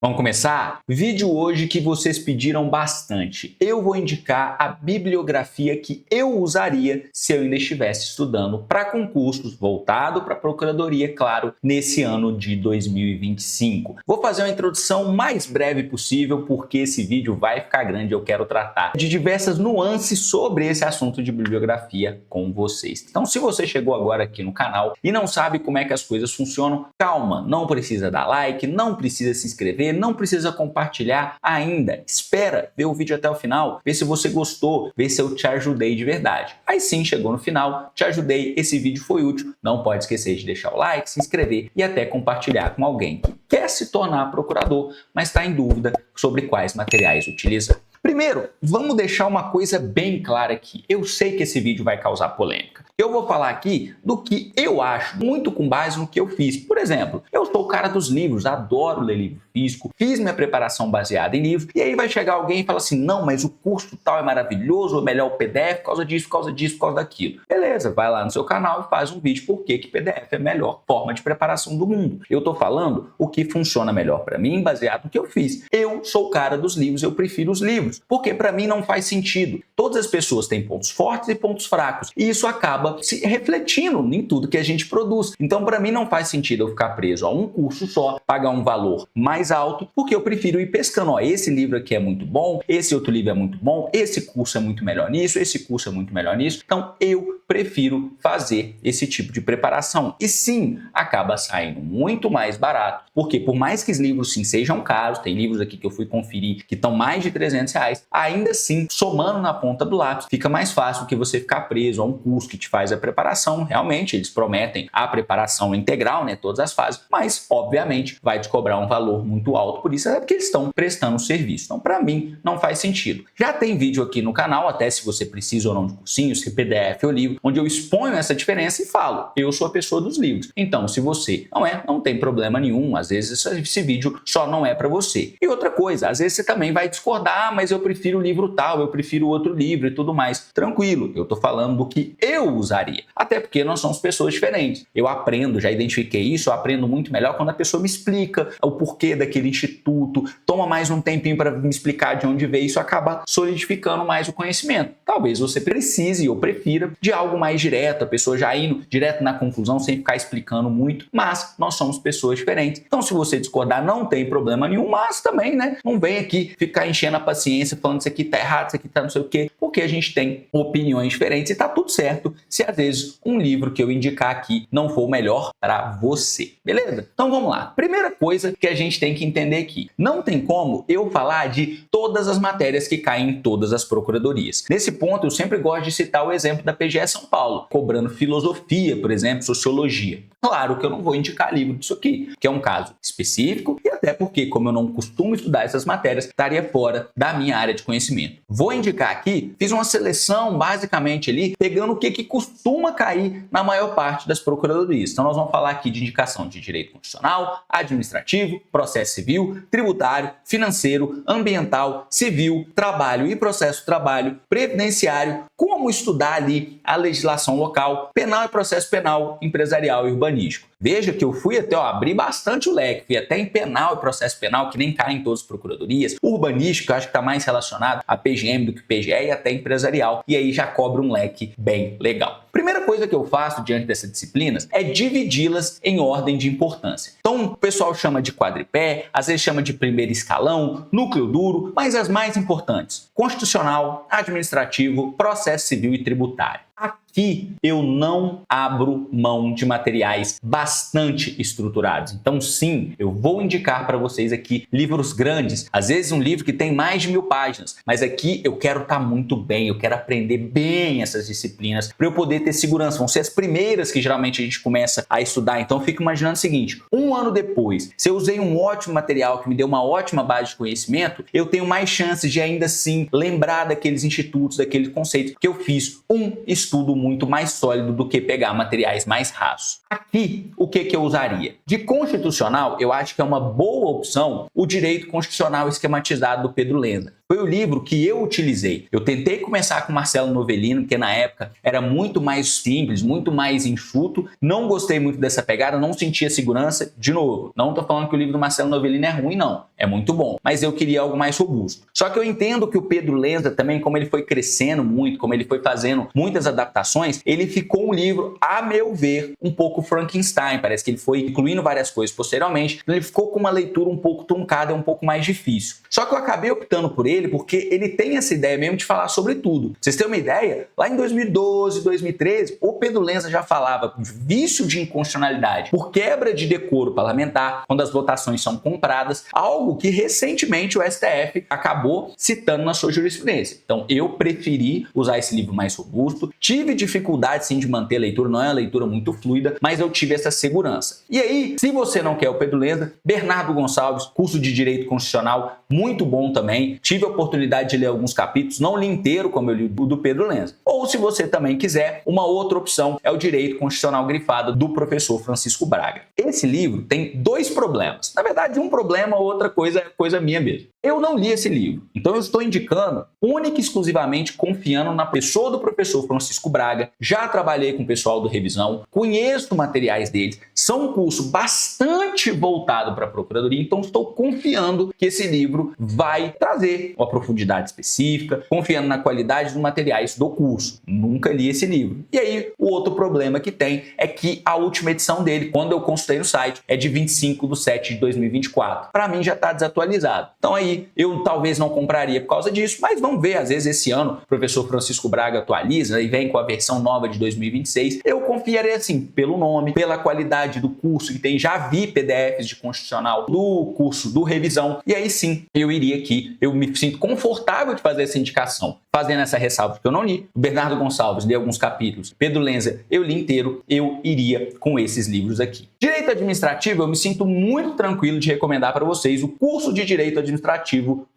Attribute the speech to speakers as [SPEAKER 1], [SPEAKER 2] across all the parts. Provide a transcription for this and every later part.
[SPEAKER 1] Vamos começar? Vídeo hoje que vocês pediram bastante. Eu vou indicar a bibliografia que eu usaria se eu ainda estivesse estudando para concursos, voltado para a procuradoria, claro, nesse ano de 2025. Vou fazer uma introdução mais breve possível porque esse vídeo vai ficar grande e eu quero tratar de diversas nuances sobre esse assunto de bibliografia com vocês. Então, se você chegou agora aqui no canal e não sabe como é que as coisas funcionam, calma, não precisa dar like, não precisa se inscrever, não precisa compartilhar ainda. Espera ver o vídeo até o final, ver se você gostou, ver se eu te ajudei de verdade. Aí sim, chegou no final, te ajudei, esse vídeo foi útil. Não pode esquecer de deixar o like, se inscrever e até compartilhar com alguém que quer se tornar procurador, mas está em dúvida sobre quais materiais utilizar. Primeiro, vamos deixar uma coisa bem clara aqui. Eu sei que esse vídeo vai causar polêmica. Eu vou falar aqui do que eu acho, muito com base no que eu fiz. Por exemplo, eu sou o cara dos livros, adoro ler livro físico, fiz minha preparação baseada em livros, e aí vai chegar alguém e fala assim, não, mas o curso tal é maravilhoso, ou melhor o PDF, por causa disso, por causa disso, por causa daquilo. Beleza, vai lá no seu canal e faz um vídeo por que PDF é a melhor forma de preparação do mundo. Eu tô falando o que funciona melhor para mim, baseado no que eu fiz. Eu sou o cara dos livros, eu prefiro os livros, porque para mim não faz sentido. Todas as pessoas têm pontos fortes e pontos fracos, e isso acaba se refletindo em tudo que a gente produz. Então, para mim não faz sentido eu ficar preso a um curso só, pagar um valor mais alto, porque eu prefiro ir pescando. Ó, esse livro aqui é muito bom, esse outro livro é muito bom, esse curso é muito melhor nisso, esse curso é muito melhor nisso. Então, eu prefiro fazer esse tipo de preparação. E sim, acaba saindo muito mais barato, porque por mais que os livros sim sejam caros, tem livros aqui que eu fui conferir que estão mais de R$300, ainda assim, somando na ponta do lápis, fica mais fácil que você ficar preso a um curso que te faz a preparação. Realmente, eles prometem a preparação integral, né, todas as fases, mas, obviamente, vai te cobrar um valor muito alto, por isso é porque eles estão prestando serviço. Então, para mim, não faz sentido. Já tem vídeo aqui no canal, até se você precisa ou não de cursinho, se PDF ou livro, onde eu exponho essa diferença e falo, eu sou a pessoa dos livros. Então, se você não tem problema nenhum, às vezes esse vídeo só não é para você. E outra coisa, às vezes você também vai discordar, mas eu prefiro o livro tal, eu prefiro outro livro e tudo mais. Tranquilo, eu tô falando do que eu usaria. Até porque nós somos pessoas diferentes. Eu aprendo, já identifiquei isso, eu aprendo muito melhor quando a pessoa me explica o porquê daquele instituto, toma mais um tempinho para me explicar de onde veio, isso acaba solidificando mais o conhecimento. Talvez você precise ou prefira de algo mais direto, a pessoa já indo direto na conclusão sem ficar explicando muito, mas nós somos pessoas diferentes. Então, se você discordar, não tem problema nenhum, mas também, não vem aqui ficar enchendo a paciência, falando isso aqui tá errado, isso aqui tá não sei o quê, porque a gente tem opiniões diferentes e tá tudo certo se às vezes um livro que eu indicar aqui não for o melhor para você, beleza? Então vamos lá. Primeira coisa que a gente tem que entender aqui, não tem como eu falar de todas as matérias que caem em todas as procuradorias. Nesse ponto, eu sempre gosto de citar o exemplo da PGE São Paulo, cobrando filosofia, por exemplo, sociologia. Claro que eu não vou indicar livro disso aqui, que é um caso específico e até porque, como eu não costumo estudar essas matérias, estaria fora da minha área de conhecimento. Vou indicar aqui, fiz uma seleção basicamente ali, pegando o que costuma cair na maior parte das procuradorias. Então nós vamos falar aqui de indicação de direito constitucional, administrativo, processo civil, tributário, financeiro, ambiental, civil, trabalho e processo trabalho, previdenciário, como estudar ali a legislação local, penal e processo penal, empresarial e urbanístico. Veja que eu fui até, abri bastante o leque, fui até em penal e processo penal, que nem cai em todas as procuradorias, urbanístico, que eu acho que está mais relacionado a PGM do que PGE e até empresarial, e aí já cobre um leque bem legal. Primeira coisa que eu faço diante dessas disciplinas é dividi-las em ordem de importância. Então, o pessoal chama de quadripé, às vezes chama de primeiro escalão, núcleo duro, mas as mais importantes: constitucional, administrativo, processo civil e tributário. Aqui eu não abro mão de materiais bastante estruturados. Então, sim, eu vou indicar para vocês aqui livros grandes, às vezes um livro que tem mais de 1000 páginas, mas aqui eu quero estar muito bem, eu quero aprender bem essas disciplinas para eu poder ter segurança. Vão ser as primeiras que geralmente a gente começa a estudar. Então, eu fico imaginando o seguinte: um ano depois, se eu usei um ótimo material que me deu uma ótima base de conhecimento, eu tenho mais chances de ainda assim lembrar daqueles institutos, daqueles conceitos que eu fiz um estudo muito mais sólido do que pegar materiais mais rasos. Aqui, o que eu usaria? De constitucional, eu acho que é uma boa opção o direito constitucional esquematizado do Pedro Lenda. foi o livro que eu utilizei. Eu tentei começar com Marcelo Novellino, que na época era muito mais simples, muito mais enxuto. Não gostei muito dessa pegada, não sentia segurança. De novo, não estou falando que o livro do Marcelo Novellino é ruim, não. É muito bom, mas eu queria algo mais robusto. Só que eu entendo que o Pedro Lenza também, como ele foi crescendo muito, como ele foi fazendo muitas adaptações, ele ficou um livro, a meu ver, um pouco Frankenstein. Parece que ele foi incluindo várias coisas posteriormente. Então ele ficou com uma leitura um pouco truncada, um pouco mais difícil. Só que eu acabei optando por ele porque ele tem essa ideia mesmo de falar sobre tudo. Pra vocês terem uma ideia, lá em 2012, 2013, o Pedro Lenza já falava de vício de inconstitucionalidade por quebra de decoro parlamentar, quando as votações são compradas, algo que recentemente o STF acabou citando na sua jurisprudência. Então eu preferi usar esse livro mais robusto, tive dificuldade sim de manter a leitura, não é uma leitura muito fluida, mas eu tive essa segurança. E aí, se você não quer o Pedro Lenza, Bernardo Gonçalves, curso de Direito Constitucional, muito bom também, tive a oportunidade de ler alguns capítulos, não li inteiro como eu li o do Pedro Lenza. Ou se você também quiser, uma outra opção é o Direito Constitucional Grifado do professor Francisco Braga. Esse livro tem dois problemas. Na verdade, um problema, outra coisa é coisa minha mesmo. Eu não li esse livro, então eu estou indicando única e exclusivamente confiando na pessoa do professor Francisco Braga. Já trabalhei com o pessoal do Revisão, conheço materiais deles, são um curso bastante voltado para a Procuradoria, então estou confiando que esse livro vai trazer uma profundidade específica, confiando na qualidade dos materiais do curso. Nunca li esse livro. E aí, o outro problema que tem é que a última edição dele, quando eu consultei no site, é de 25/7/2024. Para mim já está desatualizado. Então aí eu talvez não compraria por causa disso, mas vamos ver, às vezes esse ano o professor Francisco Braga atualiza e vem com a versão nova de 2026. Eu confiaria assim, pelo nome, pela qualidade do curso que tem, já vi PDFs de constitucional do curso do Revisão, e aí sim, eu iria aqui, eu me sinto confortável de fazer essa indicação, fazendo essa ressalva que eu não li. O Bernardo Gonçalves li alguns capítulos, Pedro Lenza eu li inteiro, eu iria com esses livros aqui. Direito Administrativo, eu me sinto muito tranquilo de recomendar para vocês o curso de Direito Administrativo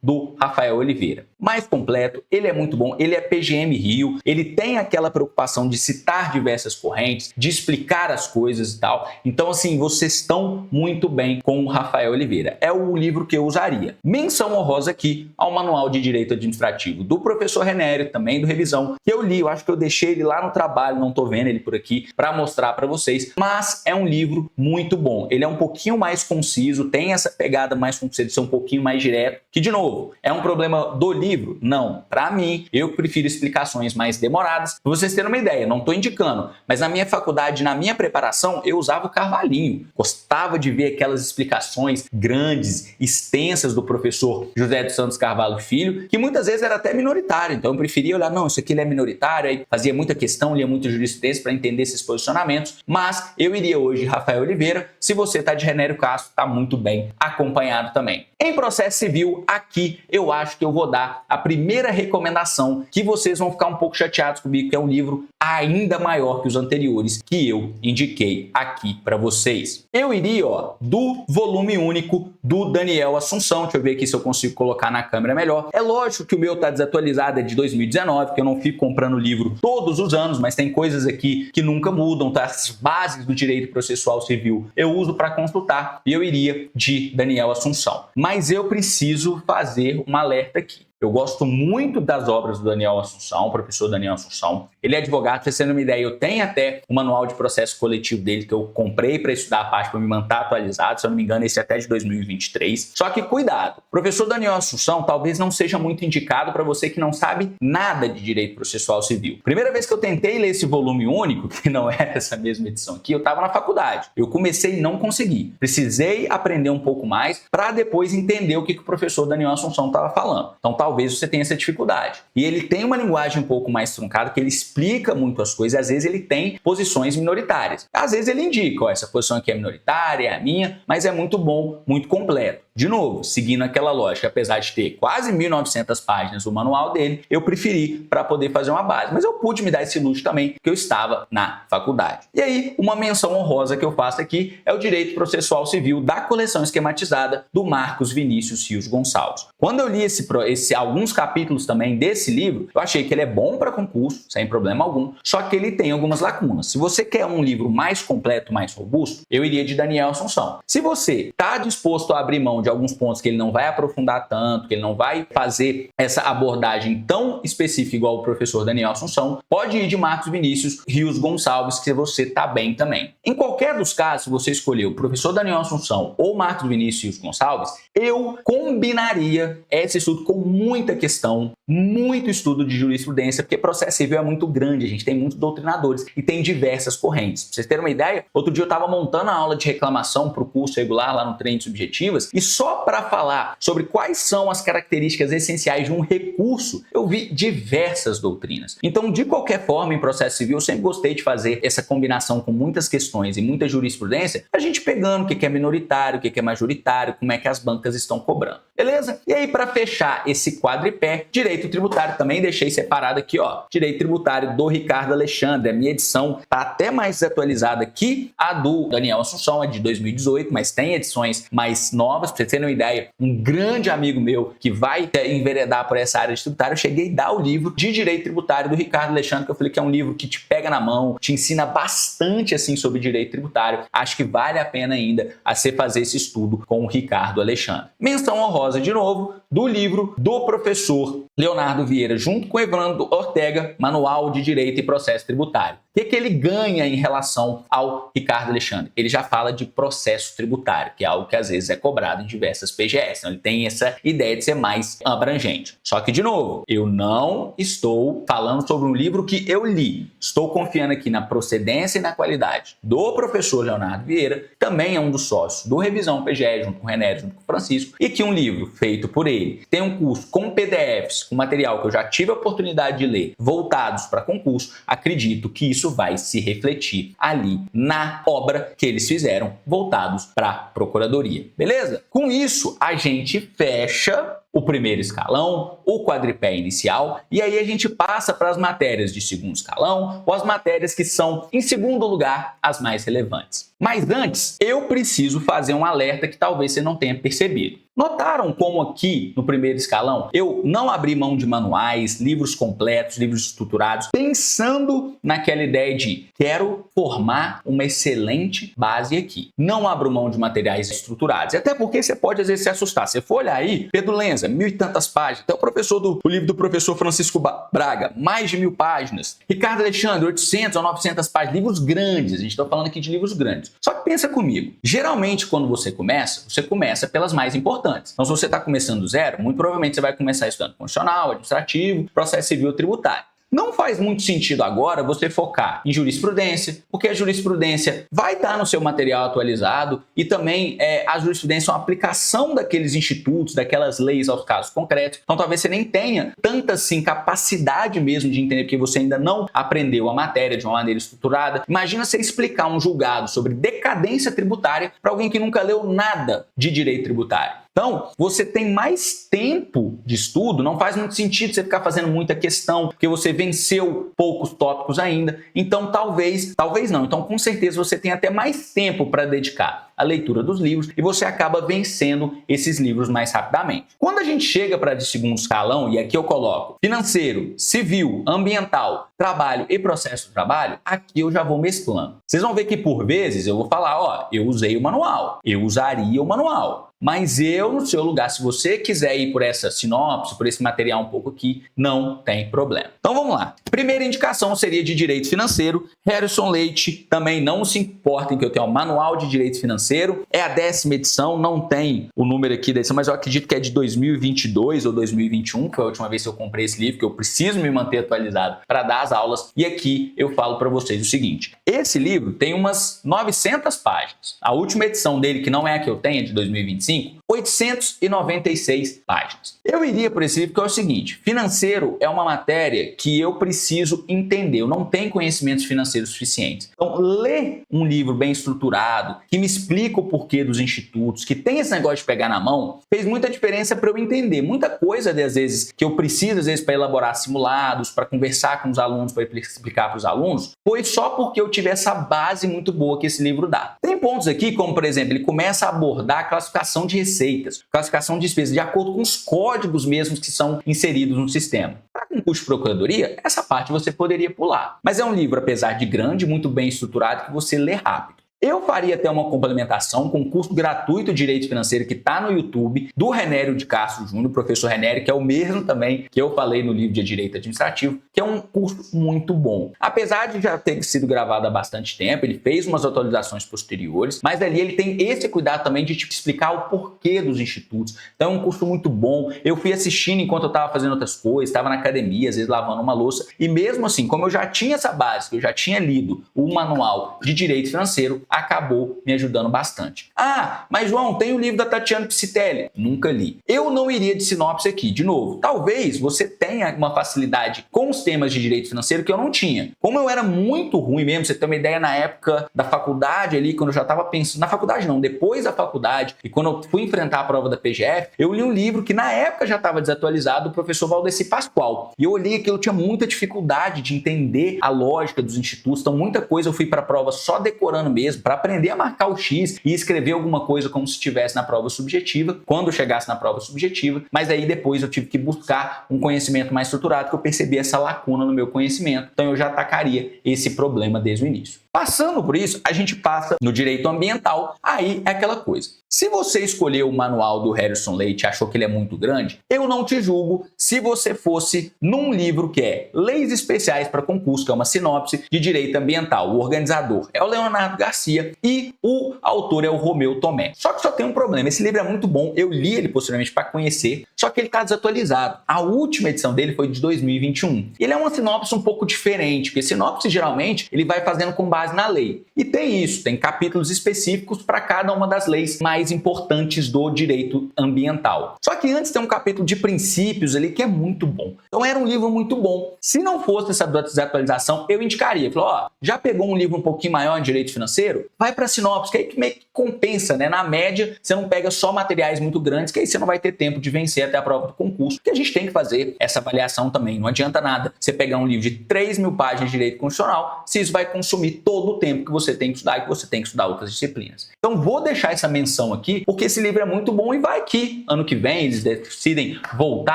[SPEAKER 1] do Rafael Oliveira. Mais completo, ele é muito bom, ele é PGM Rio, ele tem aquela preocupação de citar diversas correntes, de explicar as coisas e tal. Então, assim, vocês estão muito bem com o Rafael Oliveira. É o livro que eu usaria. Menção honrosa aqui ao Manual de Direito Administrativo do professor Renério, também do Revisão, que eu li, eu acho que eu deixei ele lá no trabalho, não tô vendo ele por aqui, para mostrar para vocês, mas é um livro muito bom. Ele é um pouquinho mais conciso, tem essa pegada mais concisa de ser um pouquinho mais direto, que de novo, é um problema do livro? Não. Para mim, eu prefiro explicações mais demoradas. Pra vocês terem uma ideia, não tô indicando, mas na minha faculdade, na minha preparação, eu usava o Carvalhinho. Gostava de ver aquelas explicações grandes, extensas do professor José dos Santos Carvalho Filho, que muitas vezes era até minoritário. Então eu preferia olhar, não, isso aqui ele é minoritário, aí fazia muita questão, lia muita jurisprudência para entender esses posicionamentos, mas eu iria hoje Rafael Oliveira. Se você está de Renério Castro, está muito bem acompanhado também. Em processo civil, aqui eu acho que eu vou dar a primeira recomendação, que vocês vão ficar um pouco chateados comigo, que é um livro ainda maior que os anteriores que eu indiquei aqui para vocês. Eu iria, do volume único do Daniel Assunção. Deixa eu ver aqui se eu consigo colocar na câmera melhor. É lógico que o meu tá desatualizado, é de 2019, que eu não fico comprando livro todos os anos, mas tem coisas aqui que nunca mudam, tá? As bases do direito processual civil eu uso para consultar, e eu iria de Daniel Assunção. Mas eu preciso fazer um alerta aqui. Eu gosto muito das obras do Daniel Assunção, professor Daniel Assunção. Ele é advogado, pra você ter uma ideia, eu tenho até o manual de processo coletivo dele que eu comprei para estudar a parte para me manter atualizado, se eu não me engano, esse é até de 2023. Só que cuidado, o professor Daniel Assunção talvez não seja muito indicado para você que não sabe nada de direito processual civil. Primeira vez que eu tentei ler esse volume único, que não é essa mesma edição aqui, eu estava na faculdade. Eu comecei e não consegui. Precisei aprender um pouco mais para depois entender o que o professor Daniel Assunção estava falando. Então talvez você tenha essa dificuldade. E ele tem uma linguagem um pouco mais truncada, que ele explica muito as coisas, e às vezes ele tem posições minoritárias. Às vezes ele indica, essa posição aqui é minoritária, é a minha, mas é muito bom, muito completo. De novo, seguindo aquela lógica, apesar de ter quase 1.900 páginas o manual dele, eu preferi para poder fazer uma base. Mas eu pude me dar esse luxo também, que eu estava na faculdade. E aí, uma menção honrosa que eu faço aqui é o Direito Processual Civil da coleção esquematizada do Marcos Vinícius Rios Gonçalves. Quando eu li esse alguns capítulos também desse livro, eu achei que ele é bom para concurso, sem problema algum, só que ele tem algumas lacunas. Se você quer um livro mais completo, mais robusto, eu iria de Daniel Assunção. Se você está disposto a abrir mão de alguns pontos que ele não vai aprofundar tanto, que ele não vai fazer essa abordagem tão específica igual o professor Daniel Assunção, pode ir de Marcos Vinícius Rios Gonçalves, que você está bem também. Em qualquer dos casos, se você escolher o professor Daniel Assunção ou Marcos Vinícius Rios Gonçalves, eu combinaria esse estudo com muita questão, muito estudo de jurisprudência, porque processo civil é muito grande, a gente tem muitos doutrinadores e tem diversas correntes. Pra vocês terem uma ideia, outro dia eu estava montando a aula de reclamação para o curso regular lá no Treino de Subjetivas e só para falar sobre quais são as características essenciais de um recurso, eu vi diversas doutrinas. Então, de qualquer forma, em processo civil, eu sempre gostei de fazer essa combinação com muitas questões e muita jurisprudência, a gente pegando o que é minoritário, o que é majoritário, como é que as bancas estão cobrando. Beleza? E aí, para fechar esse quadripé, direito tributário, também deixei separado aqui, ó, direito tributário do Ricardo Alexandre. A minha edição tá até mais atualizada que a do Daniel Assunção, é de 2018, mas tem edições mais novas. Pra vocês terem uma ideia, um grande amigo meu que vai enveredar por essa área de tributário, eu cheguei a dar o livro de direito tributário do Ricardo Alexandre, que eu falei que é um livro que te pega na mão, te ensina bastante assim sobre direito tributário. Acho que vale a pena ainda a você fazer esse estudo com o Ricardo Alexandre. Menção honrosa de novo do livro do professor Leonardo Vieira, junto com Evandro Ortega, Manual de Direito e Processo Tributário. O que ele ganha em relação ao Ricardo Alexandre? Ele já fala de processo tributário, que é algo que às vezes é cobrado em diversas PGS. Então ele tem essa ideia de ser mais abrangente. Só que, de novo, eu não estou falando sobre um livro que eu li. Estou confiando aqui na procedência e na qualidade do professor Leonardo Vieira, que também é um dos sócios do Revisão PGE, junto com o René, junto com o Francisco, e que um livro feito por ele tem um curso com PDFs, com material que eu já tive a oportunidade de ler, voltados para concurso. Acredito que isso vai se refletir ali na obra que eles fizeram, voltados para a Procuradoria. Beleza? Com isso, a gente fecha o primeiro escalão, o quadripé inicial, e aí a gente passa para as matérias de segundo escalão, ou as matérias que são, em segundo lugar, as mais relevantes. Mas antes, eu preciso fazer um alerta que talvez você não tenha percebido. Notaram como aqui, no primeiro escalão, eu não abri mão de manuais, livros completos, livros estruturados, pensando naquela ideia de quero formar uma excelente base aqui. Não abro mão de materiais estruturados, até porque você pode às vezes se assustar. Se for olhar aí, Pedro Lenza, 1000 e tantas páginas. Até o livro do professor Francisco Braga, mais de 1000 páginas. Ricardo Alexandre, 800 ou 900 páginas. Livros grandes, a gente está falando aqui de livros grandes. Só que pensa comigo, geralmente quando você começa pelas mais importantes. Então, se você está começando do zero, muito provavelmente você vai começar estudando constitucional, administrativo, processo civil ou tributário. Não faz muito sentido agora você focar em jurisprudência, porque a jurisprudência vai estar no seu material atualizado e também a jurisprudência é uma aplicação daqueles institutos, daquelas leis aos casos concretos. Então talvez você nem tenha tanta assim, capacidade mesmo de entender, porque você ainda não aprendeu a matéria de uma maneira estruturada. Imagina você explicar um julgado sobre decadência tributária para alguém que nunca leu nada de direito tributário. Então, você tem mais tempo de estudo, não faz muito sentido você ficar fazendo muita questão, porque você venceu poucos tópicos ainda. Então, talvez não. Então, com certeza, você tem até mais tempo para dedicar à leitura dos livros e você acaba vencendo esses livros mais rapidamente. Quando a gente chega para de segundo escalão, e aqui eu coloco financeiro, civil, ambiental, trabalho e processo do trabalho, aqui eu já vou mesclando. Vocês vão ver que, por vezes, eu vou falar, ó, eu usei o manual, eu usaria o manual. Mas eu, no seu lugar, se você quiser ir por essa sinopse, por esse material um pouco aqui, não tem problema. Então vamos lá. Primeira indicação seria de direito financeiro. Harrison Leite, também não se importem que eu tenho o Manual de Direito Financeiro. É a 10ª edição, não tem o número aqui da edição, mas eu acredito que é de 2022 ou 2021, que foi a última vez que eu comprei esse livro, que eu preciso me manter atualizado para dar as aulas. E aqui eu falo para vocês o seguinte, esse livro tem umas 900 páginas. A última edição dele, que não é a que eu tenho, é de 2025, 896 páginas. Eu iria por esse livro porque é o seguinte, financeiro é uma matéria que eu preciso entender, eu não tenho conhecimentos financeiros suficientes. Então, ler um livro bem estruturado, que me explica o porquê dos institutos, que tem esse negócio de pegar na mão, fez muita diferença para eu entender. Muita coisa, às vezes, que eu preciso, às vezes, para elaborar simulados, para conversar com os alunos, para explicar para os alunos, foi só porque eu tive essa base muito boa que esse livro dá. Tem pontos aqui, como, por exemplo, ele começa a abordar a classificação de receita receitas, classificação de despesas de acordo com os códigos mesmos que são inseridos no sistema. Para concurso de procuradoria, essa parte você poderia pular. Mas é um livro, apesar de grande, muito bem estruturado, que você lê rápido. Eu faria até uma complementação com o curso gratuito de Direito Financeiro que está no YouTube, do Renério de Castro Júnior, professor Renério, que é o mesmo também que eu falei no livro de Direito Administrativo, que é um curso muito bom. Apesar de já ter sido gravado há bastante tempo, ele fez umas atualizações posteriores, mas ali ele tem esse cuidado também de te explicar o porquê dos institutos. Então é um curso muito bom. Eu fui assistindo enquanto eu estava fazendo outras coisas, estava na academia, às vezes lavando uma louça, e mesmo assim, como eu já tinha essa base, eu já tinha lido o manual de Direito Financeiro, acabou me ajudando bastante. Ah, mas João, tem o livro da Tatiana Psitelli. Nunca li. Eu não iria de sinopse aqui. De novo, talvez você tenha uma facilidade com os temas de direito financeiro que eu não tinha. Como eu era muito ruim mesmo, você tem uma ideia, na época da faculdade ali, quando eu já estava pensando... Na faculdade não, depois da faculdade, e quando eu fui enfrentar a prova da PGF, eu li um livro que na época já estava desatualizado, do professor Valdeci Pascoal. E eu olhei aquilo, eu tinha muita dificuldade de entender a lógica dos institutos, então muita coisa eu fui para a prova só decorando mesmo, para aprender a marcar o X e escrever alguma coisa como se estivesse na prova subjetiva, quando eu chegasse na prova subjetiva, mas aí depois eu tive que buscar um conhecimento mais estruturado, que eu percebi essa lacuna no meu conhecimento, então eu já atacaria esse problema desde o início. Passando por isso, a gente passa no direito ambiental, aí é aquela coisa. Se você escolheu o manual do Harrison Leite e achou que ele é muito grande, eu não te julgo se você fosse num livro que é Leis Especiais para Concurso, que é uma sinopse de direito ambiental. O organizador é o Leonardo Garcia e o autor é o Romeu Tomé. Só que só tem um problema, esse livro é muito bom, eu li ele posteriormente para conhecer, só que ele está desatualizado. A última edição dele foi de 2021. Ele é uma sinopse um pouco diferente, porque sinopse geralmente ele vai fazendo com base na lei. E tem isso, tem capítulos específicos para cada uma das leis mais importantes do direito ambiental. Só que antes tem um capítulo de princípios ali que é muito bom. Então era um livro muito bom. Se não fosse essa desatualização, eu indicaria. Falou, ó, já pegou um livro um pouquinho maior em direito financeiro? Vai para sinopse, que aí que meio que compensa, né? Na média, você não pega só materiais muito grandes, que aí você não vai ter tempo de vencer até a prova do concurso. Porque a gente tem que fazer essa avaliação também. Não adianta nada você pegar um livro de 3.000 páginas de direito constitucional, se isso vai consumir todo o tempo que você tem que estudar e que você tem que estudar outras disciplinas. Então vou deixar essa menção aqui, porque esse livro é muito bom e vai que ano que vem eles decidem voltar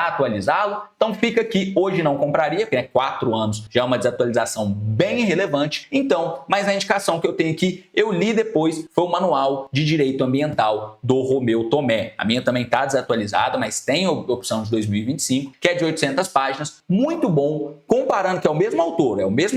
[SPEAKER 1] a atualizá-lo. Então fica aqui, hoje não compraria, porque 4 anos já é uma desatualização bem relevante. Então, mas a indicação que eu tenho aqui, eu li depois, foi o Manual de Direito Ambiental do Romeu Tomé. A minha também está desatualizada, mas tem a opção de 2025, que é de 800 páginas, muito bom, comparando que é o mesmo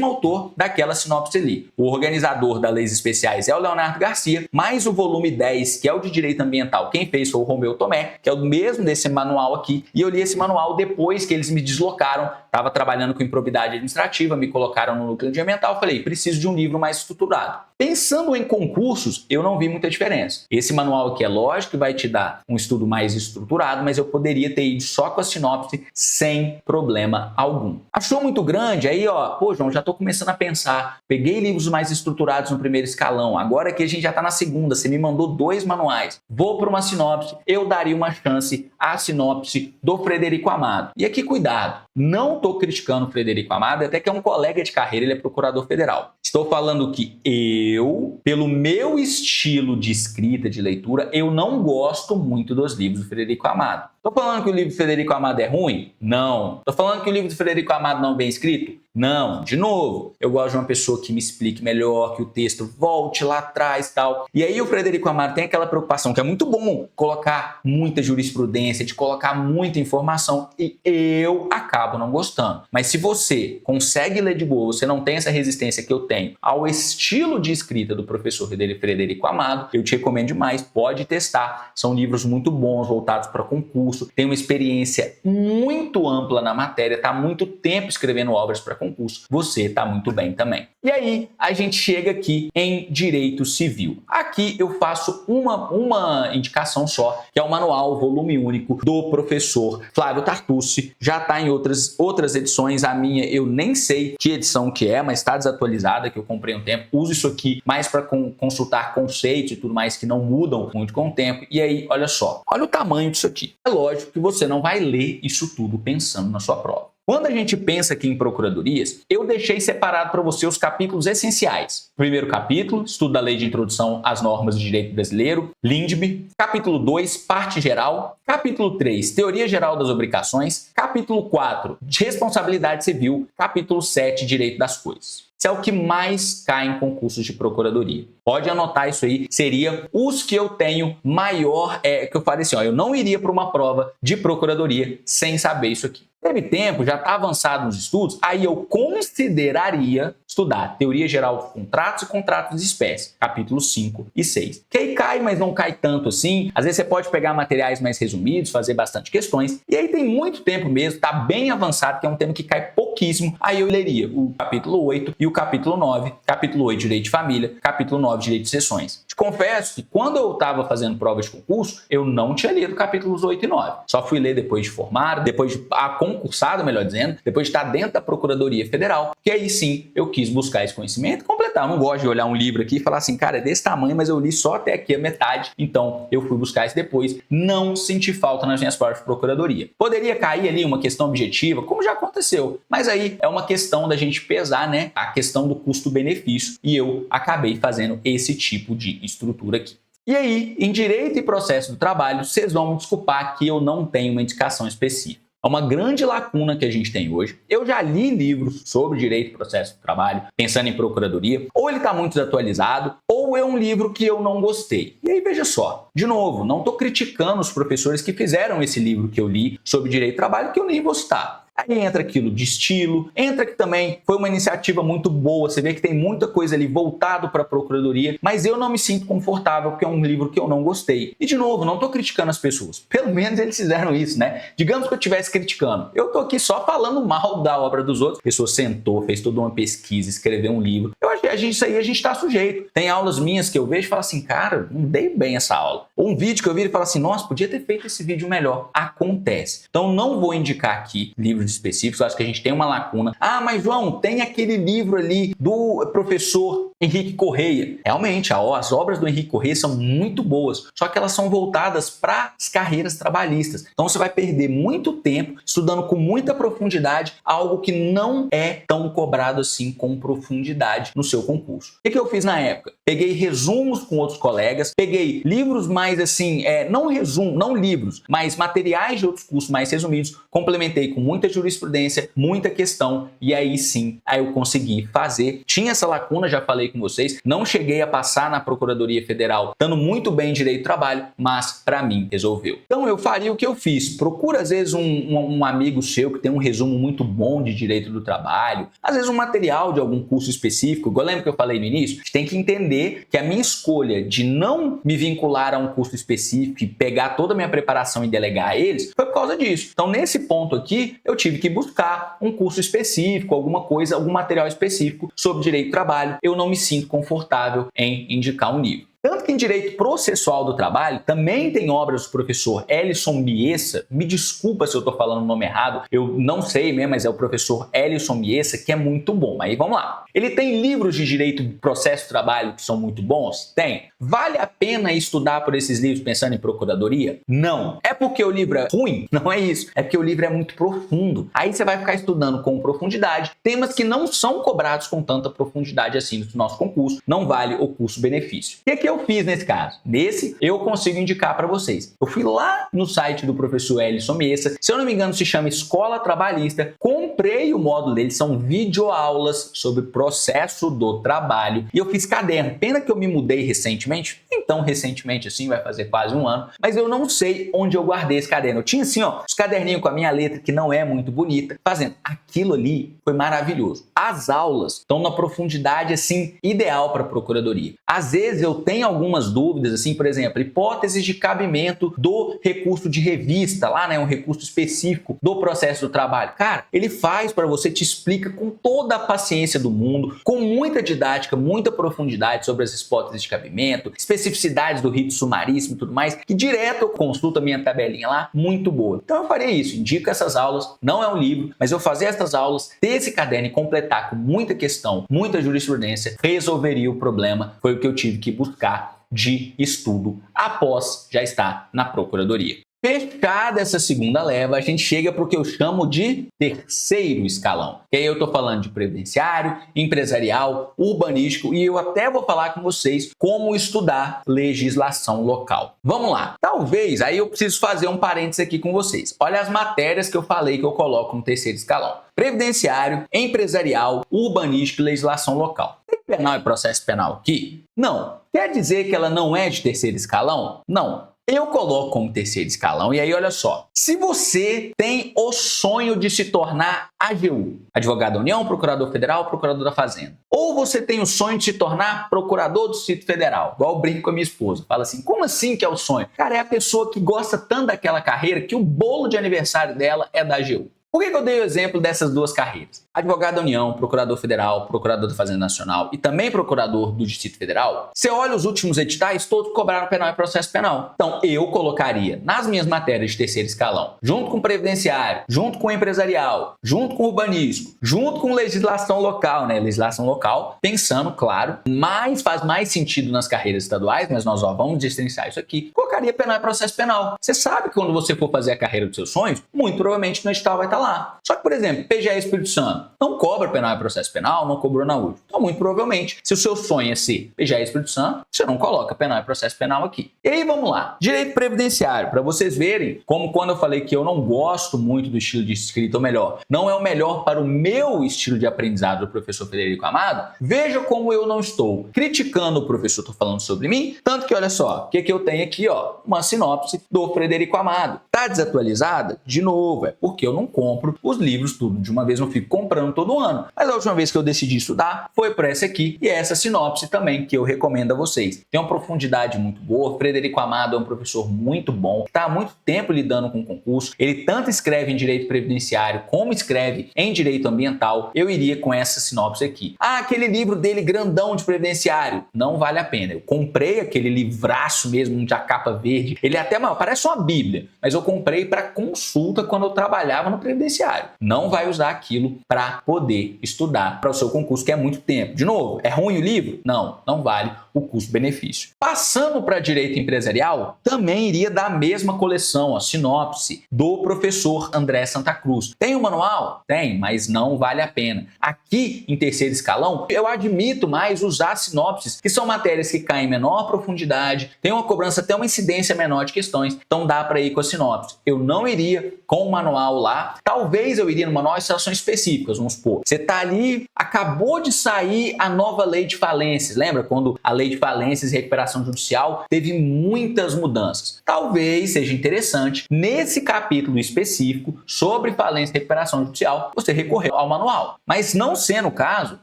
[SPEAKER 1] autor daquela sinopse ali. O organizador das Leis Especiais é o Leonardo Garcia, mais o volume 10, que é o de Direito Ambiental, quem fez foi o Romeu Tomé, que é o mesmo desse manual aqui, e eu li esse manual depois que eles me deslocaram, estava trabalhando com improbidade administrativa, me colocaram no núcleo de ambiental, falei, preciso de um livro mais estruturado. Pensando em concursos, eu não vi muita diferença. Esse manual aqui é lógico que vai te dar um estudo mais estruturado, mas eu poderia ter ido só com a sinopse sem problema algum. Achou muito grande? Aí, ó, pô, João, já estou começando a pensar. Peguei livros mais estruturados no primeiro escalão, agora que a gente já está na segunda, você me mandou 2 manuais. Vou para uma sinopse, eu daria uma chance à sinopse do Frederico Amado. E aqui, cuidado, não estou criticando o Frederico Amado, até que é um colega de carreira, ele é procurador federal. Estou falando que eu, pelo meu estilo de escrita, de leitura, eu não gosto muito dos livros do Frederico Amado. Estou falando que o livro do Frederico Amado é ruim? Não. Estou falando que o livro do Frederico Amado não é bem escrito? Não. De novo, eu gosto de uma pessoa que me explique melhor, que o texto volte lá atrás e tal. E aí o Frederico Amado tem aquela preocupação, que é muito bom, colocar muita jurisprudência, de colocar muita informação, e eu acabo não gostando. Mas se você consegue ler de boa, você não tem essa resistência que eu tenho ao estilo de escrita do professor Frederico Amado, eu te recomendo demais, pode testar. São livros muito bons, voltados para concurso, tem uma experiência muito ampla na matéria, está há muito tempo escrevendo obras para concurso, você está muito bem também. E aí, a gente chega aqui em Direito Civil. Aqui eu faço uma indicação só, que é o manual volume único do professor Flávio Tartucci. Já está em outras edições, a minha eu nem sei que edição que é, mas está desatualizada, que eu comprei um tempo. Uso isso aqui mais para consultar conceitos e tudo mais que não mudam muito com o tempo. E aí, olha só, olha o tamanho disso aqui. É lógico que você não vai ler isso tudo pensando na sua prova. Quando a gente pensa aqui em procuradorias, eu deixei separado para você os capítulos essenciais. Primeiro capítulo, estudo da Lei de Introdução às Normas de Direito Brasileiro, LINDB. Capítulo 2, parte geral. Capítulo 3, Teoria Geral das Obrigações. Capítulo 4, de Responsabilidade Civil. Capítulo 7, Direito das Coisas. Isso é o que mais cai em concursos de procuradoria. Pode anotar isso aí, seria os que eu tenho maior, que eu falei assim, ó, eu não iria para uma prova de procuradoria sem saber isso aqui. Teve tempo, já está avançado nos estudos, aí eu consideraria estudar Teoria Geral dos Contratos e Contratos de Espécie, capítulos 5 e 6. Que aí cai, mas não cai tanto assim. Às vezes você pode pegar materiais mais resumidos, fazer bastante questões, e aí tem muito tempo mesmo, está bem avançado, que é um tema que cai pouquíssimo, aí eu leria o capítulo 8 e o capítulo 9, capítulo 8, Direito de Família, capítulo 9, Direito de Sessões. Te confesso que quando eu estava fazendo prova de concurso, eu não tinha lido capítulos 8 e 9. Só fui ler depois de formado, depois de concursado, melhor dizendo, depois de estar dentro da Procuradoria Federal, que aí sim eu quis buscar esse conhecimento e completar. Eu não gosto de olhar um livro aqui e falar assim, cara, é desse tamanho, mas eu li só até aqui a metade, então eu fui buscar isso depois. Não senti falta nas minhas provas de Procuradoria. Poderia cair ali uma questão objetiva, como já aconteceu, mas aí é uma questão da gente pesar, né, a questão do custo-benefício, e eu acabei fazendo esse tipo de estrutura aqui. E aí, em Direito e Processo do Trabalho, vocês vão me desculpar que eu não tenho uma indicação específica. É uma grande lacuna que a gente tem hoje. Eu já li livros sobre direito e processo do trabalho, pensando em procuradoria, ou ele está muito desatualizado, ou é um livro que eu não gostei. E aí, veja só, de novo, não estou criticando os professores que fizeram esse livro que eu li sobre direito do trabalho, que eu nem vou citar. Aí entra aquilo de estilo, entra que também foi uma iniciativa muito boa, você vê que tem muita coisa ali voltado para a procuradoria, mas eu não me sinto confortável porque é um livro que eu não gostei. E de novo, não estou criticando as pessoas, pelo menos eles fizeram isso, né? Digamos que eu estivesse criticando, eu estou aqui só falando mal da obra dos outros. A pessoa sentou, fez toda uma pesquisa, escreveu um livro. Eu acho que isso aí a gente está sujeito. Tem aulas minhas que eu vejo e falo assim, cara, não dei bem essa aula. Ou um vídeo que eu vi e falo assim, nossa, podia ter feito esse vídeo melhor. Acontece. Então não vou indicar aqui livros específicos, eu acho que a gente tem uma lacuna. Ah, mas João, tem aquele livro ali do professor Henrique Correia. Realmente, as obras do Henrique Correia são muito boas, só que elas são voltadas para as carreiras trabalhistas. Então você vai perder muito tempo estudando com muita profundidade algo que não é tão cobrado assim com profundidade no seu concurso. O que eu fiz na época? Peguei resumos com outros colegas, peguei livros mais assim, não livros, mas materiais de outros cursos mais resumidos, complementei com muita jurisprudência, muita questão, e aí sim, aí eu consegui fazer. Tinha essa lacuna, já falei com vocês, não cheguei a passar na Procuradoria Federal, estando muito bem em Direito do Trabalho, mas para mim resolveu. Então eu faria o que eu fiz, procura às vezes um amigo seu que tem um resumo muito bom de Direito do Trabalho, às vezes um material de algum curso específico, igual lembra que eu falei no início? A gente tem que entender que a minha escolha de não me vincular a um curso específico e pegar toda a minha preparação e delegar a eles, foi por causa disso. Então nesse ponto aqui, eu tive que buscar um curso específico, alguma coisa, algum material específico sobre direito do trabalho. Eu não me sinto confortável em indicar um livro. Tanto que em Direito Processual do Trabalho também tem obras do professor Elison Biessa, me desculpa se eu estou falando o nome errado, eu não sei mesmo, mas é o professor Elison Biessa, que é muito bom. Aí vamos lá. Ele tem livros de Direito do Processo do Trabalho que são muito bons? Tem. Vale a pena estudar por esses livros pensando em procuradoria? Não. É porque o livro é ruim? Não é isso. É porque o livro é muito profundo. Aí você vai ficar estudando com profundidade temas que não são cobrados com tanta profundidade assim no nosso concurso. Não vale o custo-benefício. E aqui eu fiz nesse caso? Nesse, eu consigo indicar para vocês. Eu fui lá no site do professor Elison Biessa, se eu não me engano se chama Escola Trabalhista, comprei o módulo dele, são videoaulas sobre processo do trabalho, e eu fiz caderno. Pena que eu me mudei recentemente, então recentemente assim, vai fazer quase um ano, mas eu não sei onde eu guardei esse caderno. Eu tinha assim, ó, os caderninhos com a minha letra, que não é muito bonita, fazendo. Aquilo ali foi maravilhoso. As aulas estão na profundidade assim, ideal para a procuradoria. Às vezes eu tenho algumas dúvidas, assim, por exemplo, hipóteses de cabimento do recurso de revista, lá, né, um recurso específico do processo do trabalho. Cara, ele faz para você, te explica com toda a paciência do mundo, com muita didática, muita profundidade sobre as hipóteses de cabimento, especificidades do rito sumaríssimo e tudo mais, que direto eu consulto a minha tabelinha lá, muito boa. Então eu farei isso, indico essas aulas, não é um livro, mas eu fazer essas aulas, ter esse caderno e completar com muita questão, muita jurisprudência, resolveria o problema, foi o que eu tive que buscar de estudo após já estar na procuradoria. Fechada essa segunda leva, a gente chega para o que eu chamo de terceiro escalão. E aí eu estou falando de previdenciário, empresarial, urbanístico e eu até vou falar com vocês como estudar legislação local. Vamos lá. Talvez, aí eu preciso fazer um parênteses aqui com vocês. Olha as matérias que eu falei que eu coloco no terceiro escalão. Previdenciário, empresarial, urbanístico e legislação local. Tem penal e processo penal aqui? Não. Quer dizer que ela não é de terceiro escalão? Não. Eu coloco como terceiro escalão e aí olha só, se você tem o sonho de se tornar AGU, advogado da União, procurador federal, procurador da Fazenda, ou você tem o sonho de se tornar procurador do Distrito Federal, igual eu brinco com a minha esposa, fala assim, como assim que é o sonho? Cara, é a pessoa que gosta tanto daquela carreira que o bolo de aniversário dela é da AGU. Por que eu dei o exemplo dessas duas carreiras? Advogado da União, procurador federal, procurador da Fazenda Nacional e também procurador do Distrito Federal, você olha os últimos editais, todos cobraram penal e processo penal. Então, eu colocaria nas minhas matérias de terceiro escalão, junto com previdenciário, junto com empresarial, junto com urbanístico, junto com legislação local, né? Legislação local, pensando, claro, mas faz mais sentido nas carreiras estaduais, mas nós vamos destrinçar isso aqui, colocaria penal e processo penal. Você sabe que quando você for fazer a carreira dos seus sonhos, muito provavelmente no edital vai estar lá. Só que, por exemplo, PGE Espírito Santo não cobra penal e processo penal, não cobrou na UF. Então, muito provavelmente, se o seu sonho é ser PGE Espírito Santo, você não coloca penal e processo penal aqui. E aí, vamos lá. Direito previdenciário, para vocês verem como quando eu falei que eu não gosto muito do estilo de escrita, ou melhor, não é o melhor para o meu estilo de aprendizado do professor Frederico Amado, veja como eu não estou criticando o professor, estou falando sobre mim, tanto que, olha só, o que eu tenho aqui, ó, uma sinopse do Frederico Amado. Tá desatualizada? De novo, é porque eu não compro os livros tudo de uma vez, não fico comprando todo ano. Mas a última vez que eu decidi estudar foi por essa aqui e essa sinopse também que eu recomendo a vocês. Tem uma profundidade muito boa. Frederico Amado é um professor muito bom, está há muito tempo lidando com concurso. Ele tanto escreve em direito previdenciário como escreve em direito ambiental. Eu iria com essa sinopse aqui. Ah, aquele livro dele grandão de previdenciário, não vale a pena. Eu comprei aquele livraço mesmo de a capa verde. Ele é até maior, parece uma bíblia, mas eu comprei para consulta quando eu trabalhava no previdenciário. Não vai usar aquilo para poder estudar para o seu concurso, que é muito tempo. De novo, é ruim o livro? Não, não vale o custo-benefício. Passando para direito empresarial, também iria da mesma coleção, a sinopse do professor André Santa Cruz. Tem o manual? Tem, mas não vale a pena. Aqui, em terceiro escalão, eu admito mais usar sinopses, que são matérias que caem em menor profundidade, tem uma cobrança, até uma incidência menor de questões, então dá para ir com a sinopse. Eu não iria com o manual lá, talvez eu iria no manual em situações específicas, vamos supor. Você está ali, acabou de sair a nova lei de falências, lembra quando a lei de falências e recuperação judicial teve muitas mudanças? Talvez seja interessante, nesse capítulo específico sobre falência e recuperação judicial, você recorrer ao manual. Mas não sendo o caso,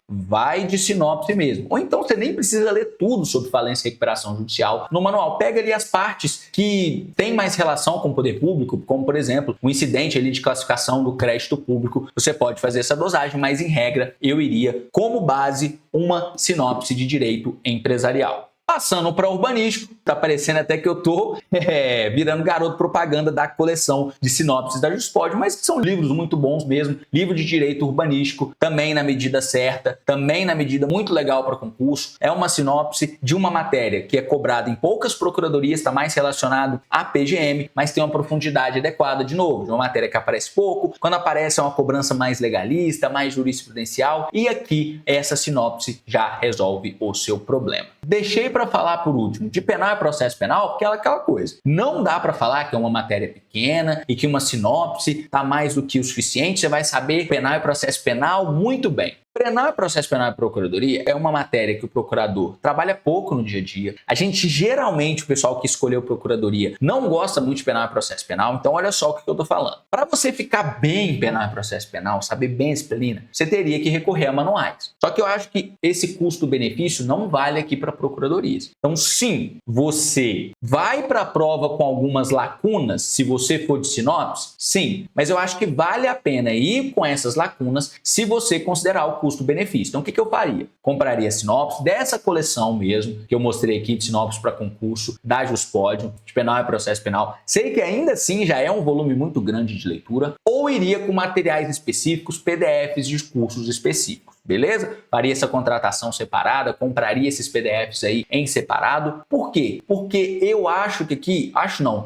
[SPEAKER 1] vai de sinopse mesmo. Ou então você nem precisa ler tudo sobre falência e recuperação judicial no manual. Pega ali as partes que têm mais relação com o poder público, como por exemplo, o incidente ali de classificação do crédito público. Você pode fazer essa dosagem, mas em regra eu iria como base uma sinopse de direito empresarial. Passando para urbanístico, tá parecendo até que eu tô virando garoto propaganda da coleção de sinopses da Juspod, mas que são livros muito bons mesmo, livro de direito urbanístico, também na medida certa, também na medida muito legal para concurso. É uma sinopse de uma matéria que é cobrada em poucas procuradorias, está mais relacionado à PGM, mas tem uma profundidade adequada, de novo, de uma matéria que aparece pouco, quando aparece é uma cobrança mais legalista, mais jurisprudencial, e aqui essa sinopse já resolve o seu problema. Deixei para falar por último de penal e processo penal, porque é aquela coisa. Não dá para falar que é uma matéria pequena e que uma sinopse está mais do que o suficiente. Você vai saber penal e processo penal muito bem. Penal e processo penal e procuradoria é uma matéria que o procurador trabalha pouco no dia a dia. A gente, geralmente, o pessoal que escolheu procuradoria não gosta muito de penal e processo penal, então olha só o que eu tô falando. Para você ficar bem em penal e processo penal, saber bem a disciplina, você teria que recorrer a manuais. Só que eu acho que esse custo-benefício não vale aqui para procuradorias. Então, sim, você vai para a prova com algumas lacunas, se você for de sinopse, sim, mas eu acho que vale a pena ir com essas lacunas se você considerar o custo-benefício. Então, o que eu faria? Compraria sinopse dessa coleção mesmo, que eu mostrei aqui de sinopse para concurso, da Juspódio, de penal e processo penal. Sei que ainda assim já é um volume muito grande de leitura, ou iria com materiais específicos, PDFs de cursos específicos. Beleza? Faria essa contratação separada, compraria esses PDFs aí em separado. Por quê? Porque eu acho que aqui,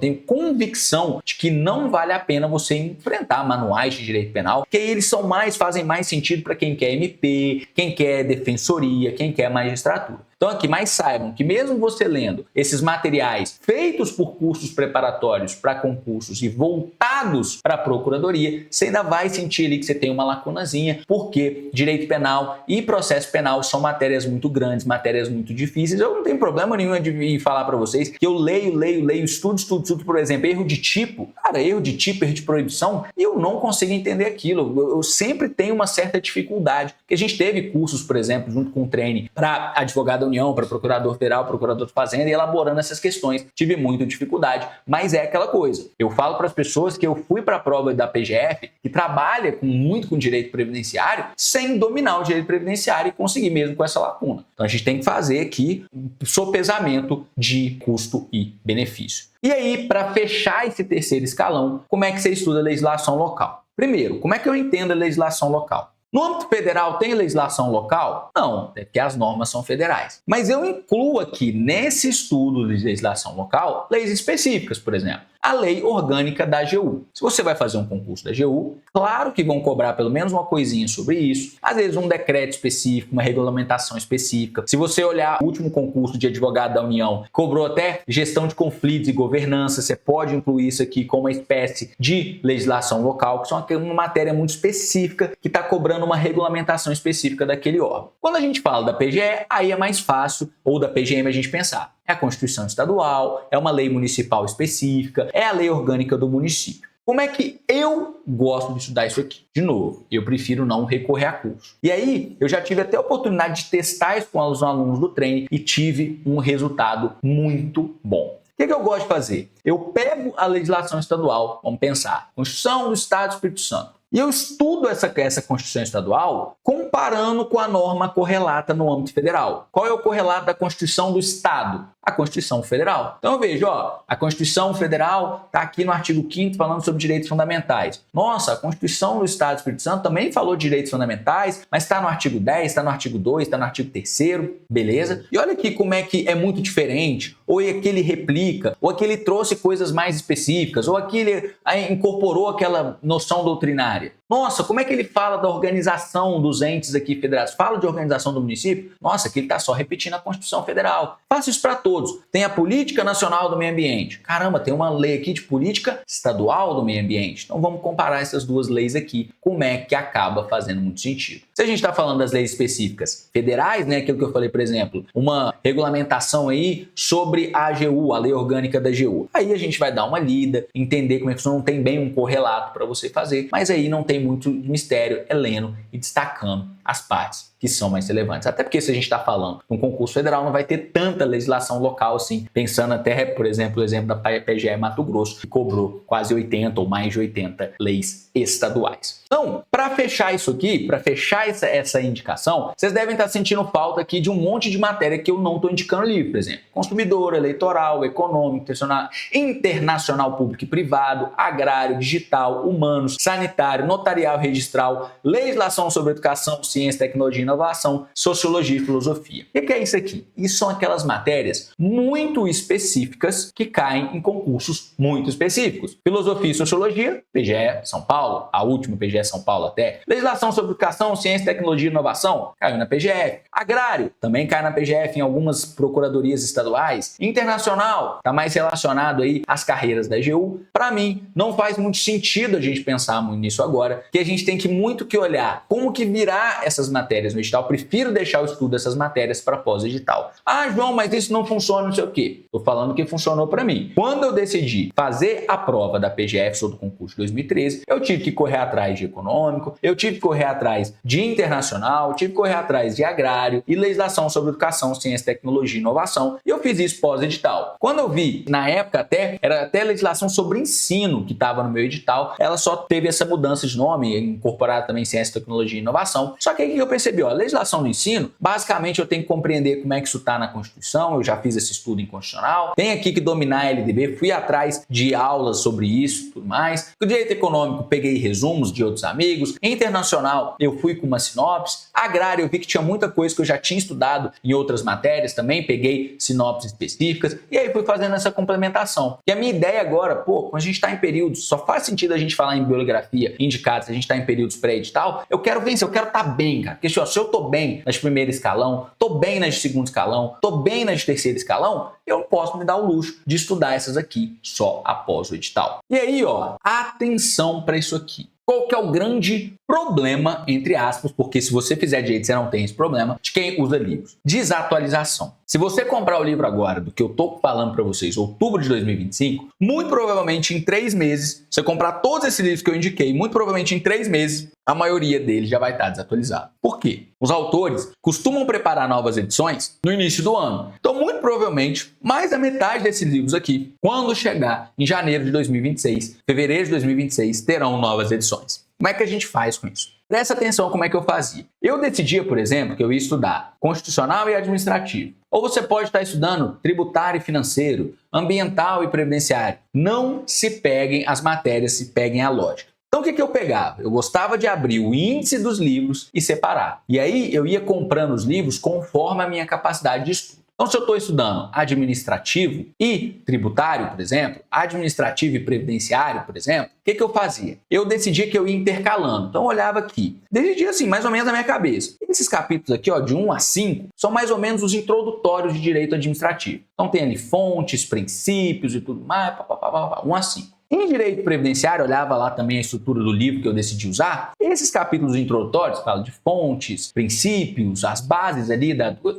[SPEAKER 1] tenho convicção de que não vale a pena você enfrentar manuais de direito penal, que eles fazem mais sentido para quem quer MP, quem quer defensoria, quem quer magistratura. Então aqui, mas saibam que mesmo você lendo esses materiais feitos por cursos preparatórios para concursos e voltados para a procuradoria, você ainda vai sentir ali que você tem uma lacunazinha, porque direito penal e processo penal são matérias muito grandes, matérias muito difíceis. Eu não tenho problema nenhum de falar para vocês que eu leio, estudo, por exemplo, erro de tipo, erro de proibição, e eu não consigo entender aquilo. Eu sempre tenho uma certa dificuldade, porque a gente teve cursos, por exemplo, junto com o treine para advogado para procurador federal, procurador de fazenda, e elaborando essas questões. Tive muita dificuldade, mas é aquela coisa. Eu falo para as pessoas que eu fui para a prova da PGF, que trabalha muito com direito previdenciário, sem dominar o direito previdenciário e conseguir mesmo com essa lacuna. Então a gente tem que fazer aqui um sopesamento de custo e benefício. E aí, para fechar esse terceiro escalão, como é que você estuda a legislação local? Primeiro, como é que eu entendo a legislação local? No âmbito federal tem legislação local? Não, é porque as normas são federais. Mas eu incluo aqui nesse estudo de legislação local leis específicas, por exemplo. A lei orgânica da AGU. Se você vai fazer um concurso da AGU, claro que vão cobrar pelo menos uma coisinha sobre isso. Às vezes um decreto específico, uma regulamentação específica. Se você olhar o último concurso de advogado da União, cobrou até gestão de conflitos e governança, você pode incluir isso aqui como uma espécie de legislação local, que são uma matéria muito específica que está cobrando uma regulamentação específica daquele órgão. Quando a gente fala da PGE, aí é mais fácil, ou da PGM, a gente pensar. É a Constituição Estadual, é uma lei municipal específica, é a lei orgânica do município. Como é que eu gosto de estudar isso aqui? De novo, eu prefiro não recorrer a curso. E aí, eu já tive até a oportunidade de testar isso com os alunos do treino e tive um resultado muito bom. O que eu gosto de fazer? Eu pego a legislação estadual, vamos pensar, Constituição do Estado do Espírito Santo. E eu estudo essa Constituição Estadual comparando com a norma correlata no âmbito federal. Qual é o correlato da Constituição do Estado? A Constituição Federal. Então eu vejo, a Constituição Federal está aqui no artigo 5º falando sobre direitos fundamentais. Nossa, a Constituição do Estado do Espírito Santo também falou de direitos fundamentais, mas está no artigo 10, está no artigo 2, está no artigo 3º, beleza? E olha aqui como é que é muito diferente, ou é que ele replica, ou é que ele trouxe coisas mais específicas, ou aqui ele incorporou aquela noção doutrinária. Nossa, como é que ele fala da organização dos entes aqui federados? Fala de organização do município? Nossa, aqui ele está só repetindo a Constituição Federal. Faça isso para todos. Tem a Política Nacional do Meio Ambiente. Caramba, tem uma lei aqui de Política Estadual do Meio Ambiente. Então vamos comparar essas duas leis aqui. Como é que acaba fazendo muito sentido? Se a gente está falando das leis específicas federais, né, aquilo que eu falei, por exemplo, uma regulamentação aí sobre a AGU, a lei orgânica da AGU. Aí a gente vai dar uma lida, entender como é que isso não tem bem um correlato para você fazer, mas aí não tem muito mistério, é lendo e destacando as partes que são mais relevantes. Até porque se a gente está falando de um concurso federal, não vai ter tanta legislação local assim, pensando até, por exemplo, o exemplo da PGE Mato Grosso, que cobrou quase 80 ou mais de 80 leis estaduais. Então, para fechar isso aqui, para fechar essa indicação, vocês devem estar sentindo falta aqui de um monte de matéria que eu não estou indicando ali, por exemplo, consumidor, eleitoral, econômico, internacional público e privado, agrário, digital, humanos, sanitário, notarial, registral, legislação sobre educação, ciência, tecnologia e inovação, sociologia e filosofia. O que é isso aqui? Isso são aquelas matérias muito específicas que caem em concursos muito específicos. Filosofia e sociologia, PGE São Paulo, a última PGE São Paulo até. Legislação sobre educação, ciência, tecnologia e inovação, caiu na PGF. Agrário, também cai na PGF em algumas procuradorias estaduais. Internacional, está mais relacionado aí às carreiras da AGU. Para mim, não faz muito sentido a gente pensar muito nisso agora, que a gente tem muito que olhar como que virar essas matérias no edital. Prefiro deixar o estudo dessas matérias para pós-edital. Ah, João, mas isso não funciona, não sei o quê. Estou falando que funcionou para mim. Quando eu decidi fazer a prova da PGF ou do concurso de 2013, eu tive que correr atrás de econômico, eu tive que correr atrás de de internacional, tive que correr atrás de agrário e legislação sobre educação, ciência, tecnologia e inovação. E eu fiz isso pós-edital. Quando eu vi, na época era até legislação sobre ensino que estava no meu edital, ela só teve essa mudança de nome, incorporada também ciência, tecnologia e inovação. Só que aí eu percebi, ó, legislação do ensino, basicamente eu tenho que compreender como é que isso está na Constituição, eu já fiz esse estudo em constitucional, tenho aqui que dominar a LDB, fui atrás de aulas sobre isso e tudo mais. O direito econômico, peguei resumos de outros amigos. Internacional, eu fui com uma sinopse. Agrário, eu vi que tinha muita coisa que eu já tinha estudado em outras matérias também, peguei sinopses específicas e aí fui fazendo essa complementação. E a minha ideia agora, quando a gente está em períodos, só faz sentido a gente falar em bibliografia indicados, a gente está em períodos pré-edital, eu quero vencer, eu quero estar bem, cara. Porque se eu tô bem nas primeiras escalão, tô bem nas de segundo escalão, tô bem nas de terceiro escalão, eu não posso me dar o luxo de estudar essas aqui só após o edital. E aí, ó, atenção para isso aqui. Qual que é o grande problema, entre aspas, porque se você fizer direito, você não tem esse problema, de quem usa livros? Desatualização. Se você comprar o livro agora, do que eu tô falando para vocês, outubro de 2025, muito provavelmente em 3 meses, você comprar todos esses livros que eu indiquei, muito provavelmente em 3 meses, a maioria deles já vai estar desatualizado. Por quê? Os autores costumam preparar novas edições no início do ano. Então, muito provavelmente, mais da metade desses livros aqui, quando chegar em janeiro de 2026, fevereiro de 2026, terão novas edições. Como é que a gente faz com isso? Presta atenção como é que eu fazia. Eu decidia, por exemplo, que eu ia estudar constitucional e administrativo. Ou você pode estar estudando tributário e financeiro, ambiental e previdenciário. Não se peguem as matérias, se peguem a lógica. Então o que eu pegava? Eu gostava de abrir o índice dos livros e separar. E aí eu ia comprando os livros conforme a minha capacidade de estudo. Então, se eu estou estudando administrativo e tributário, por exemplo, administrativo e previdenciário, por exemplo, o que eu fazia? Eu decidia que eu ia intercalando. Então, eu olhava aqui, decidia assim, mais ou menos na minha cabeça. Esses capítulos aqui, ó, de 1 a 5, são mais ou menos os introdutórios de direito administrativo. Então, tem ali fontes, princípios e tudo mais, 1 a 5. Em direito previdenciário, olhava lá também a estrutura do livro que eu decidi usar. Esses capítulos introdutórios, falam de fontes, princípios, as bases ali,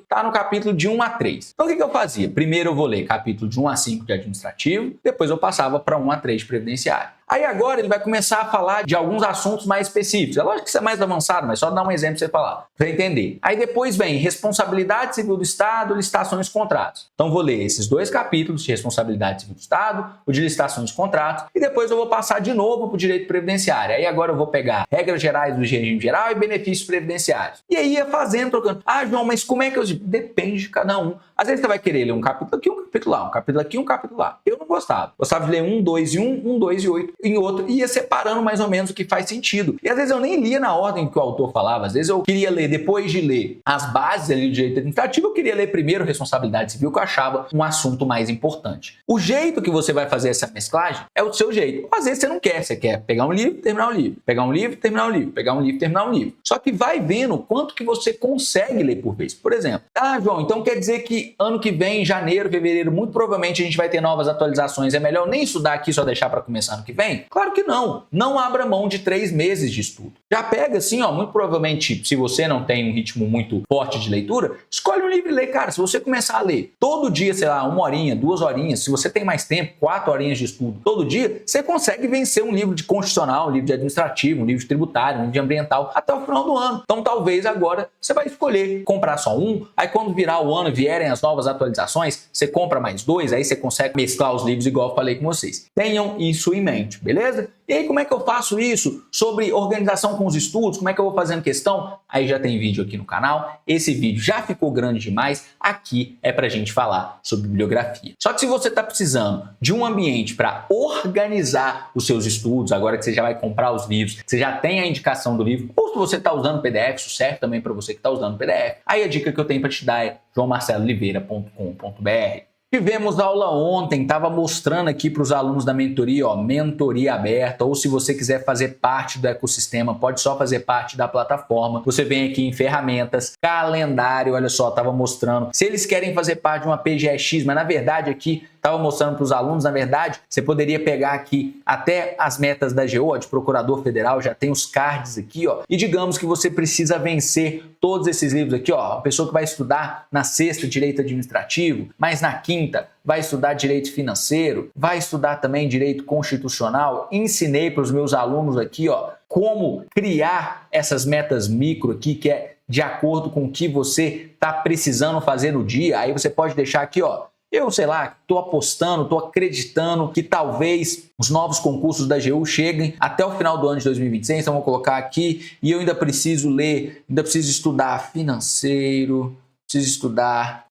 [SPEAKER 1] tá no capítulo de 1 a 3. Então o que eu fazia? Primeiro eu vou ler capítulo de 1 a 5 de administrativo, depois eu passava para 1 a 3 de previdenciário. Aí agora ele vai começar a falar de alguns assuntos mais específicos. É lógico que isso é mais avançado, mas só dar um exemplo para você falar, para você entender. Aí depois vem responsabilidade civil do Estado, licitações e contratos. Então vou ler esses 2 capítulos de responsabilidade civil do Estado, o de licitações e contratos, e depois eu vou passar de novo para o direito previdenciário. Aí agora eu vou pegar regras gerais do regime geral e benefícios previdenciários. E aí ia fazendo, trocando. Ah, João, mas como é que eu... Depende de cada um. Às vezes você vai querer ler um capítulo aqui, um capítulo lá, um capítulo aqui, um capítulo lá. Eu não gostava. Gostava de ler 1, 2 e 1, 1, 2 e 8 em outro, e ia separando mais ou menos o que faz sentido. E às vezes eu nem lia na ordem que o autor falava, às vezes eu queria ler, depois de ler as bases ali do direito administrativo, eu queria ler primeiro responsabilidade civil, que eu achava um assunto mais importante. O jeito que você vai fazer essa mesclagem é o seu jeito. Às vezes você não quer, você quer pegar um livro, terminar um livro, pegar um livro, terminar um livro, pegar um livro, terminar um livro. Só que vai vendo quanto que você consegue ler por vez. Por exemplo, João, então quer dizer que ano que vem, em janeiro, fevereiro, muito provavelmente a gente vai ter novas atualizações. É melhor nem estudar aqui, só deixar para começar ano que vem? Claro que não. Não abra mão de 3 meses de estudo. Já pega assim, ó, muito provavelmente, se você não tem um ritmo muito forte de leitura, escolhe um livro e lê, cara. Se você começar a ler todo dia, sei lá, 1 horinha, 2 horinhas, se você tem mais tempo, 4 horinhas de estudo todo dia, você consegue vencer um livro de constitucional, um livro de administrativo, um livro de tributário, um livro de ambiental, até o final do ano. Então talvez agora você vai escolher comprar só um, aí quando virar o ano, vierem as novas atualizações, você compra mais 2, aí você consegue mesclar os livros igual eu falei com vocês. Tenham isso em mente, beleza? E aí como é que eu faço isso? Sobre organização com os estudos, como é que eu vou fazendo questão? Aí já tem vídeo aqui no canal, esse vídeo já ficou grande demais, aqui é pra gente falar sobre bibliografia. Só que se você está precisando de um ambiente para organizar os seus estudos, agora que você já vai comprar os livros, que você já tem a indicação do livro, ou se você está usando PDF, isso serve também para você que está usando PDF, aí a dica que eu tenho para te dar é joaomarceloliveira.com.br. Tivemos aula ontem, estava mostrando aqui para os alunos da mentoria, ó, mentoria aberta, ou se você quiser fazer parte do ecossistema, pode só fazer parte da plataforma. Você vem aqui em ferramentas, calendário, olha só, estava mostrando. Se eles querem fazer parte de uma PGEx, mas na verdade aqui estava mostrando para os alunos, na verdade, você poderia pegar aqui até as metas da AGU, ó, de procurador federal, já tem os cards aqui, ó, e digamos que você precisa vencer todos esses livros aqui, ó, a pessoa que vai estudar na sexta direito administrativo, mas na quinta vai estudar direito financeiro, vai estudar também direito constitucional. Ensinei para os meus alunos aqui, ó, como criar essas metas micro aqui, que é de acordo com o que você está precisando fazer no dia. Aí você pode deixar aqui, ó, eu sei lá, estou apostando, estou acreditando que talvez os novos concursos da AGU cheguem até o final do ano de 2026, então vou colocar aqui, e eu ainda preciso ler, ainda preciso estudar financeiro, preciso estudar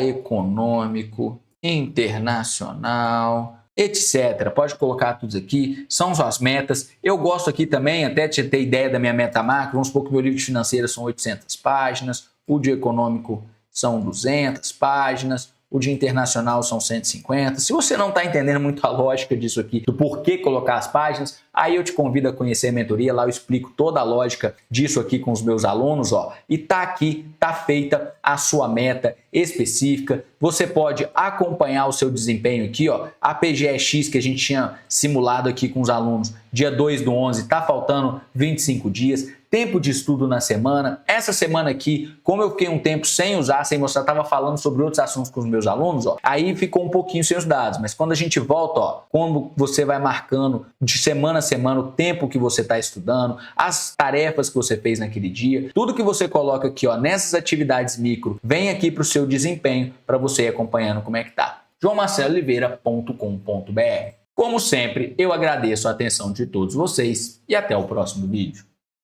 [SPEAKER 1] econômico, internacional, etc. Pode colocar tudo aqui, são suas metas. Eu gosto aqui também, até de ter ideia da minha meta macro, vamos supor que meu livro de financeira são 800 páginas, o de econômico são 200 páginas, o de internacional são 150. Se você não está entendendo muito a lógica disso aqui, do porquê colocar as páginas, aí eu te convido a conhecer a mentoria, lá eu explico toda a lógica disso aqui com os meus alunos, ó. E tá aqui, tá feita a sua meta específica. Você pode acompanhar o seu desempenho aqui, ó. A PGE-X que a gente tinha simulado aqui com os alunos, dia 2/11, tá faltando 25 dias. Tempo de estudo na semana. Essa semana aqui, como eu fiquei um tempo sem usar, sem mostrar, estava falando sobre outros assuntos com os meus alunos, ó, aí ficou um pouquinho sem os dados. Mas quando a gente volta, ó, como você vai marcando de semana a semana o tempo que você está estudando, as tarefas que você fez naquele dia, tudo que você coloca aqui, ó, nessas atividades micro, vem aqui para o seu desempenho, para você ir acompanhando como é que tá. joaomarcelooliveira.com.br. Como sempre, eu agradeço a atenção de todos vocês e até o próximo vídeo.